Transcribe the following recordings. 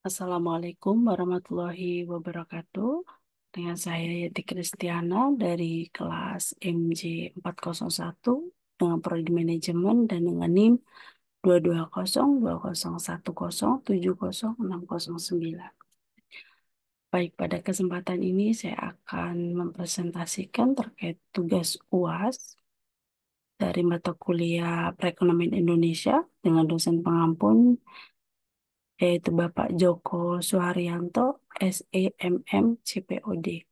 Assalamualaikum warahmatullahi wabarakatuh. Dengan saya Yati Kristiana dari kelas MJ 401 dengan prodi manajemen dan dengan NIM 22020107069. Baik, pada kesempatan ini saya akan mempresentasikan terkait tugas UAS dari mata kuliah Perekonomian Indonesia dengan dosen pengampun yaitu Bapak Joko Suharyanto, SEMM, CPOD.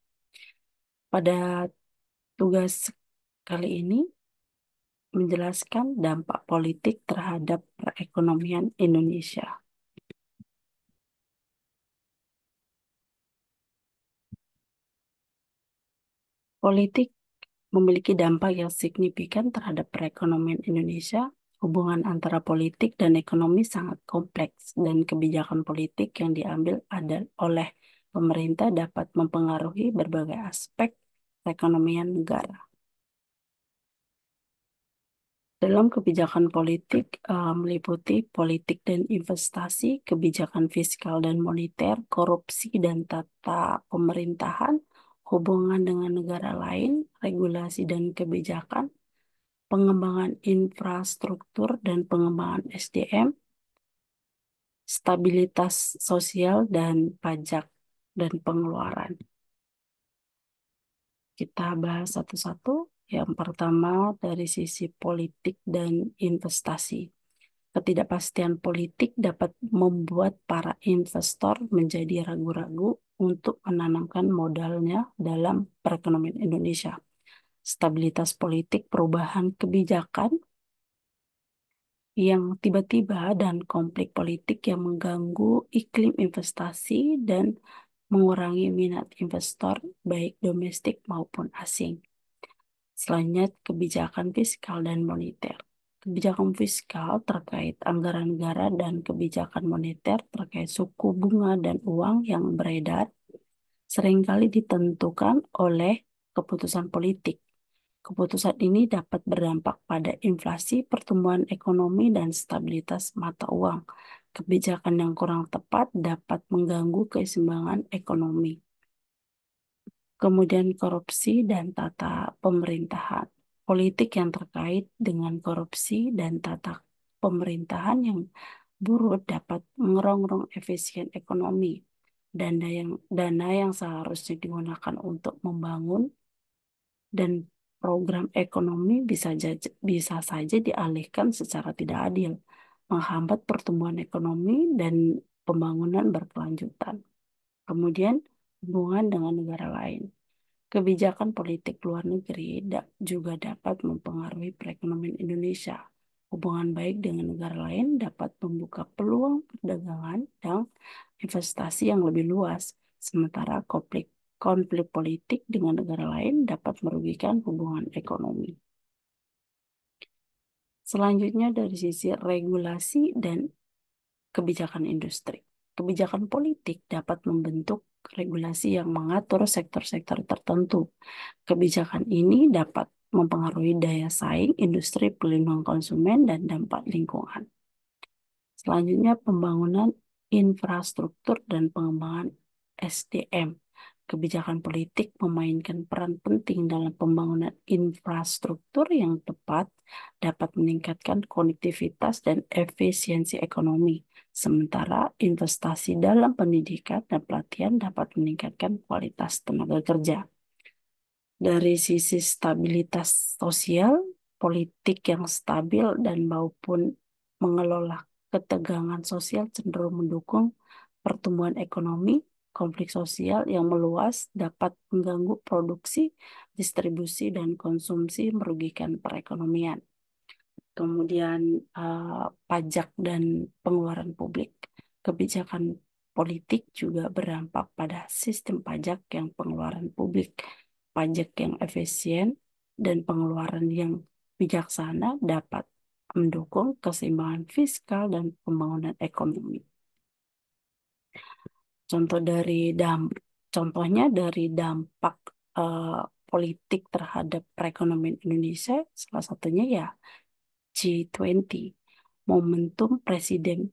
Pada tugas kali ini menjelaskan dampak politik terhadap perekonomian Indonesia. Politik memiliki dampak yang signifikan terhadap perekonomian Indonesia. Hubungan antara politik dan ekonomi sangat kompleks dan kebijakan politik yang diambil oleh pemerintah dapat mempengaruhi berbagai aspek perekonomian negara. Dalam kebijakan politik meliputi politik dan investasi, kebijakan fiskal dan moneter, korupsi dan tata pemerintahan, hubungan dengan negara lain, regulasi dan kebijakan, pengembangan infrastruktur dan pengembangan SDM, stabilitas sosial dan pajak dan pengeluaran. Kita bahas satu-satu. Yang pertama dari sisi politik dan investasi. Ketidakpastian politik dapat membuat para investor menjadi ragu-ragu untuk menanamkan modalnya dalam perekonomian Indonesia. Stabilitas politik, perubahan kebijakan yang tiba-tiba dan konflik politik yang mengganggu iklim investasi dan mengurangi minat investor baik domestik maupun asing. Selanjutnya, kebijakan fiskal dan moneter. Kebijakan fiskal terkait anggaran negara dan kebijakan moneter terkait suku bunga dan uang yang beredar seringkali ditentukan oleh keputusan politik. Keputusan ini dapat berdampak pada inflasi, pertumbuhan ekonomi, dan stabilitas mata uang. Kebijakan yang kurang tepat dapat mengganggu keseimbangan ekonomi. Kemudian korupsi dan tata pemerintahan. Politik yang terkait dengan korupsi dan tata pemerintahan yang buruk dapat mengerongrong efisien ekonomi. Dana yang seharusnya digunakan untuk membangun dan program ekonomi bisa saja dialihkan secara tidak adil, menghambat pertumbuhan ekonomi dan pembangunan berkelanjutan. Kemudian hubungan dengan negara lain. Kebijakan politik luar negeri juga dapat mempengaruhi perekonomian Indonesia. Hubungan baik dengan negara lain dapat membuka peluang perdagangan dan investasi yang lebih luas, sementara konflik politik dengan negara lain dapat merugikan hubungan ekonomi. Selanjutnya dari sisi regulasi dan kebijakan industri. Kebijakan politik dapat membentuk regulasi yang mengatur sektor-sektor tertentu. Kebijakan ini dapat mempengaruhi daya saing, industri, perlindungan konsumen, dan dampak lingkungan. Selanjutnya, pembangunan infrastruktur dan pengembangan SDM. Kebijakan politik memainkan peran penting dalam pembangunan infrastruktur yang tepat dapat meningkatkan konektivitas dan efisiensi ekonomi. Sementara investasi dalam pendidikan dan pelatihan dapat meningkatkan kualitas tenaga kerja. Dari sisi stabilitas sosial, politik yang stabil dan maupun mengelola ketegangan sosial cenderung mendukung pertumbuhan ekonomi. Konflik sosial yang meluas dapat mengganggu produksi, distribusi, dan konsumsi, merugikan perekonomian. Kemudian pajak dan pengeluaran publik. Kebijakan politik juga berdampak pada sistem pajak yang pengeluaran publik. Pajak yang efisien dan pengeluaran yang bijaksana dapat mendukung keseimbangan fiskal dan pembangunan ekonomi. Contohnya dari dampak eh, politik terhadap perekonomian Indonesia, salah satunya ya G20, momentum Presiden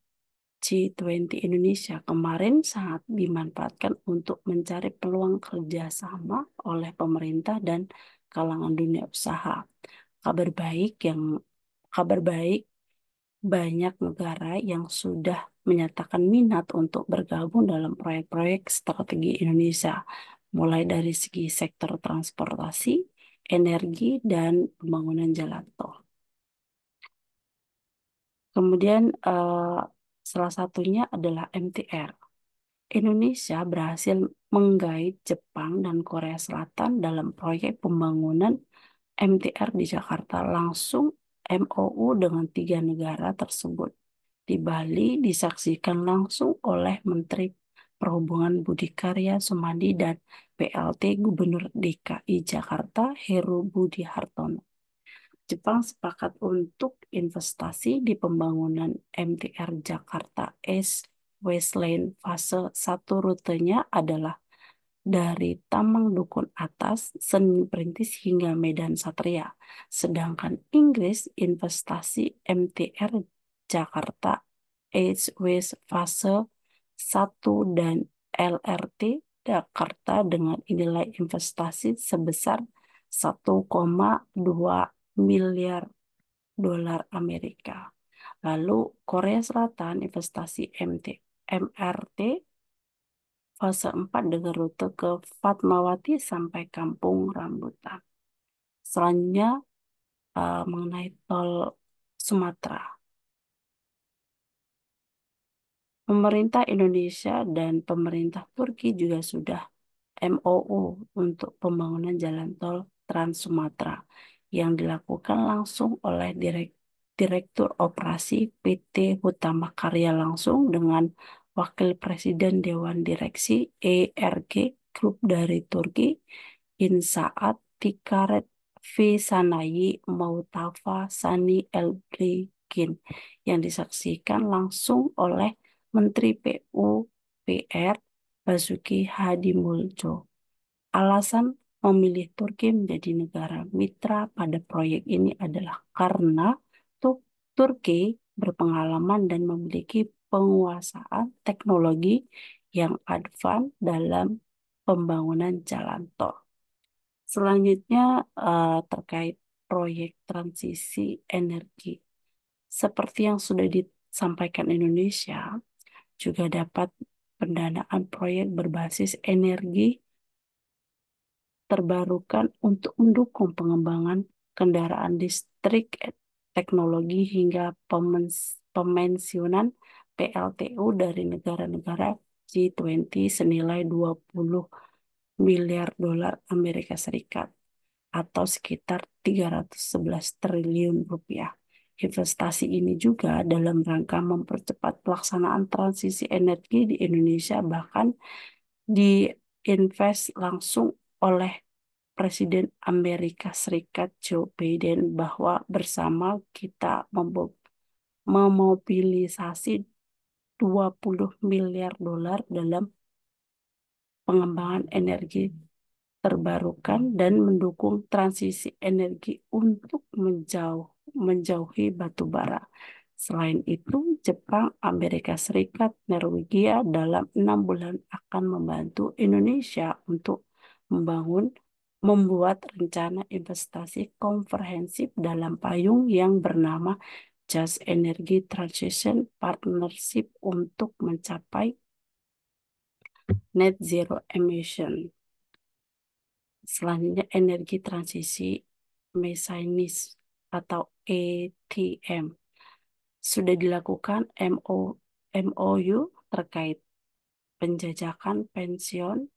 G20 Indonesia kemarin sangat dimanfaatkan untuk mencari peluang kerjasama oleh pemerintah dan kalangan dunia usaha. Kabar baik yang kabar baik banyak negara yang sudah menyatakan minat untuk bergabung dalam proyek-proyek strategi Indonesia, mulai dari segi sektor transportasi, energi, dan pembangunan jalan tol. Kemudian salah satunya adalah MTR. Indonesia berhasil menggait Jepang dan Korea Selatan dalam proyek pembangunan MTR di Jakarta. Langsung MOU dengan tiga negara tersebut di Bali disaksikan langsung oleh Menteri Perhubungan Budi Karya Sumadi dan PLT Gubernur DKI Jakarta Heru Budi Hartono. Jepang sepakat untuk investasi di pembangunan MTR Jakarta East West Lane fase 1. Rutenya adalah dari Tamang Dukun Atas, Senin Perintis hingga Medan Satria. Sedangkan Inggris investasi MTR Jakarta East West fase 1 dan LRT Jakarta dengan nilai investasi sebesar 1,2 miliar dolar Amerika. Lalu Korea Selatan investasi MRT fase 4 dengan rute ke Fatmawati sampai Kampung Rambutan. Selanjutnya mengenai tol Sumatera. Pemerintah Indonesia dan pemerintah Turki juga sudah MOU untuk pembangunan jalan tol Trans Sumatera yang dilakukan langsung oleh Direktur Operasi PT Hutama Karya langsung dengan Wakil Presiden Dewan Direksi ERG Group dari Turki, Insaat Tikaret V. Sanayi Mautafa Sani Elbrigin yang disaksikan langsung oleh Menteri PUPR Basuki Hadimuljo. Alasan memilih Turki menjadi negara mitra pada proyek ini adalah karena Turki berpengalaman dan memiliki penguasaan teknologi yang advance dalam pembangunan jalan tol. Selanjutnya terkait proyek transisi energi. Seperti yang sudah disampaikan Indonesia, juga dapat pendanaan proyek berbasis energi terbarukan untuk mendukung pengembangan kendaraan listrik, teknologi hingga pemensiunan PLTU dari negara-negara G20 senilai 20 miliar dolar Amerika Serikat atau sekitar 311 triliun rupiah. Investasi ini juga dalam rangka mempercepat pelaksanaan transisi energi di Indonesia, bahkan diinvest langsung oleh Presiden Amerika Serikat Joe Biden bahwa bersama kita memobilisasi 20 miliar dolar dalam pengembangan energi terbarukan dan mendukung transisi energi untuk menjauhi batu bara. Selain itu, Jepang, Amerika Serikat, Norwegia dalam 6 bulan akan membantu Indonesia untuk membuat rencana investasi komprehensif dalam payung yang bernama Just Energy Transition Partnership untuk mencapai net zero emission. Selanjutnya energi transisi mesinis atau ETM. Sudah dilakukan MOU terkait penjajakan pensiun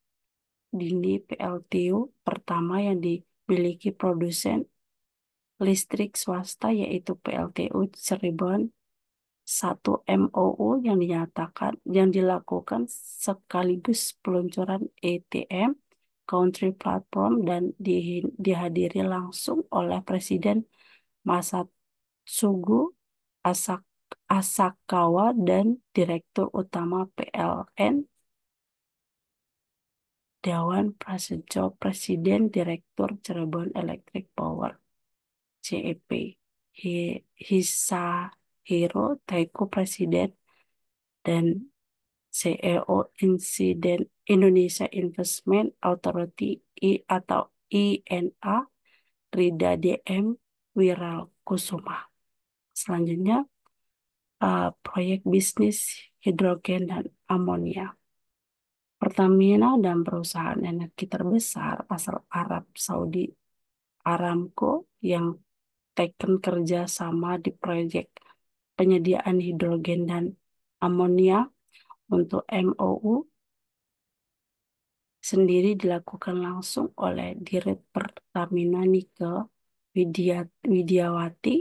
dini PLTU pertama yang dimiliki produsen listrik swasta yaitu PLTU Cirebon. Satu MOU yang dilakukan sekaligus peluncuran ETM Country Platform dan dihadiri langsung oleh Presiden Masatsugu Asakawa dan Direktur Utama PLN Dewan Prasetyo Presiden Direktur Cirebon Electric Power CEP Hisahiro Taiko Presiden dan CEO Indonesia Investment Authority atau INA Rida DM Wiralkusuma. Selanjutnya, proyek bisnis hidrogen dan amonia. Pertamina dan perusahaan energi terbesar asal Arab Saudi Aramco yang teken kerjasama di proyek penyediaan hidrogen dan amonia untuk MOU sendiri dilakukan langsung oleh Dirut Pertamina Nike Widiawati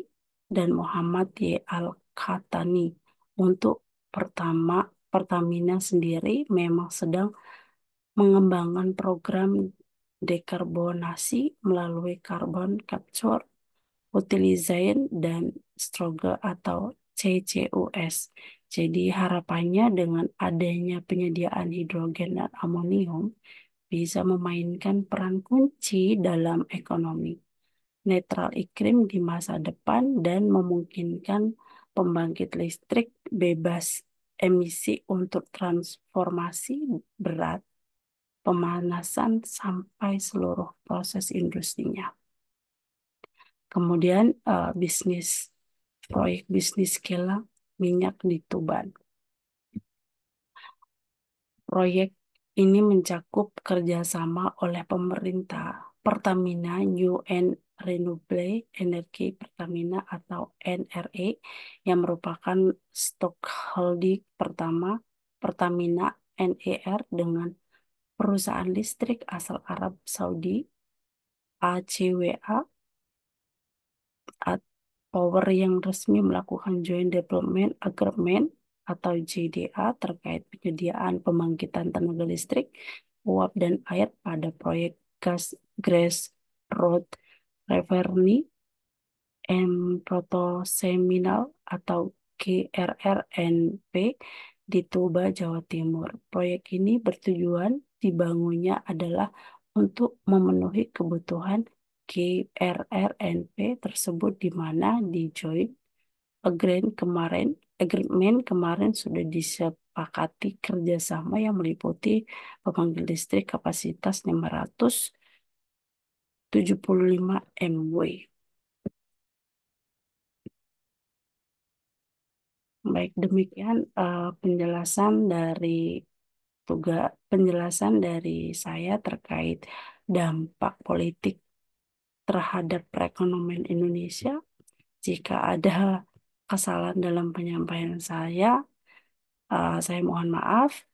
dan Muhammad Y. Al-Khatani. Untuk Pertamina sendiri memang sedang mengembangkan program dekarbonasi melalui carbon capture, utilization, dan storage atau CCUS. Jadi harapannya dengan adanya penyediaan hidrogen dan amonium bisa memainkan peran kunci dalam ekonomi netral iklim di masa depan dan memungkinkan pembangkit listrik bebas emisi untuk transformasi berat pemanasan sampai seluruh proses industrinya. Kemudian proyek bisnis kilang minyak di Tuban. Proyek ini mencakup kerjasama oleh pemerintah, Pertamina, New and Renewable Energy Pertamina atau NRE yang merupakan stockholding pertama Pertamina NER dengan perusahaan listrik asal Arab Saudi ACWA Power yang resmi melakukan Joint Development Agreement atau JDA terkait penyediaan pembangkitan tenaga listrik, uap dan air pada proyek gas Grassroots Refinery and Petrochemical atau GRRNP di Tuba, Jawa Timur. Proyek ini bertujuan dibangunnya adalah untuk memenuhi kebutuhan GRRNP tersebut di mana di joint agreement kemarin sudah disepakati kerjasama yang meliputi pembangkit listrik kapasitas 575 MW. Baik, demikian penjelasan dari saya terkait dampak politik terhadap perekonomian Indonesia. Jika ada kesalahan dalam penyampaian saya mohon maaf.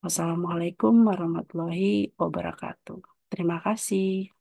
Wassalamualaikum warahmatullahi wabarakatuh. Terima kasih.